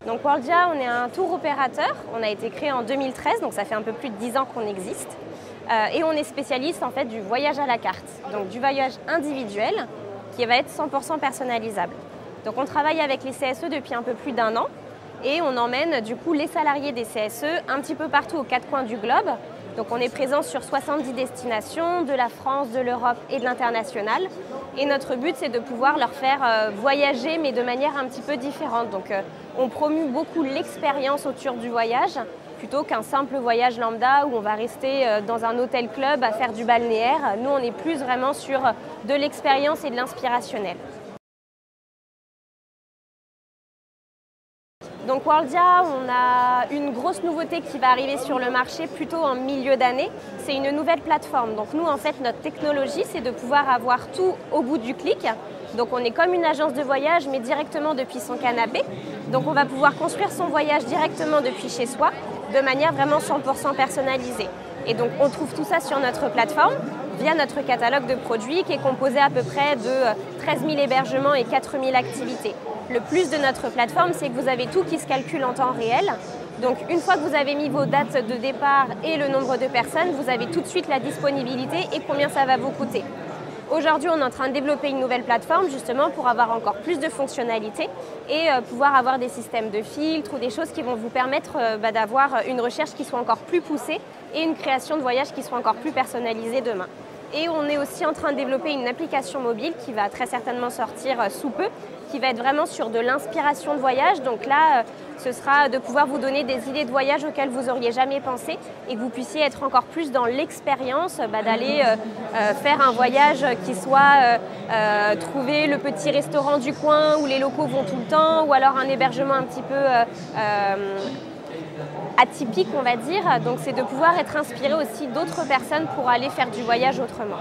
Donc Worldia, on est un tour opérateur. On a été créé en 2013, donc ça fait un peu plus de 10 ans qu'on existe. Et on est spécialiste en fait du voyage à la carte, donc du voyage individuel qui va être 100% personnalisable. Donc on travaille avec les CSE depuis un peu plus d'1 an et on emmène du coup les salariés des CSE un petit peu partout aux 4 coins du globe. Donc on est présent sur 70 destinations, de la France, de l'Europe et de l'international. Et notre but, c'est de pouvoir leur faire voyager, mais de manière un petit peu différente. Donc on promue beaucoup l'expérience autour du voyage, plutôt qu'un simple voyage lambda où on va rester dans un hôtel-club à faire du balnéaire. Nous, on est plus vraiment sur de l'expérience et de l'inspirationnel. Donc Worldia, on a une grosse nouveauté qui va arriver sur le marché plutôt en milieu d'année. C'est une nouvelle plateforme. Donc nous, en fait, notre technologie, c'est de pouvoir avoir tout au bout du clic. Donc on est comme une agence de voyage, mais directement depuis son canapé. Donc on va pouvoir construire son voyage directement depuis chez soi, de manière vraiment 100% personnalisée. Et donc on trouve tout ça sur notre plateforme, via notre catalogue de produits qui est composé à peu près de 13 000 hébergements et 4 000 activités. Le plus de notre plateforme, c'est que vous avez tout qui se calcule en temps réel. Donc une fois que vous avez mis vos dates de départ et le nombre de personnes, vous avez tout de suite la disponibilité et combien ça va vous coûter. Aujourd'hui, on est en train de développer une nouvelle plateforme justement pour avoir encore plus de fonctionnalités et pouvoir avoir des systèmes de filtres ou des choses qui vont vous permettre d'avoir une recherche qui soit encore plus poussée et une création de voyages qui soit encore plus personnalisée demain. Et on est aussi en train de développer une application mobile qui va très certainement sortir sous peu, qui va être vraiment sur de l'inspiration de voyage. Donc là, ce sera de pouvoir vous donner des idées de voyage auxquelles vous n'auriez jamais pensé et que vous puissiez être encore plus dans l'expérience d'aller faire un voyage qui soit trouver le petit restaurant du coin où les locaux vont tout le temps ou alors un hébergement un petit peu atypique, on va dire. Donc c'est de pouvoir être inspiré aussi d'autres personnes pour aller faire du voyage autrement.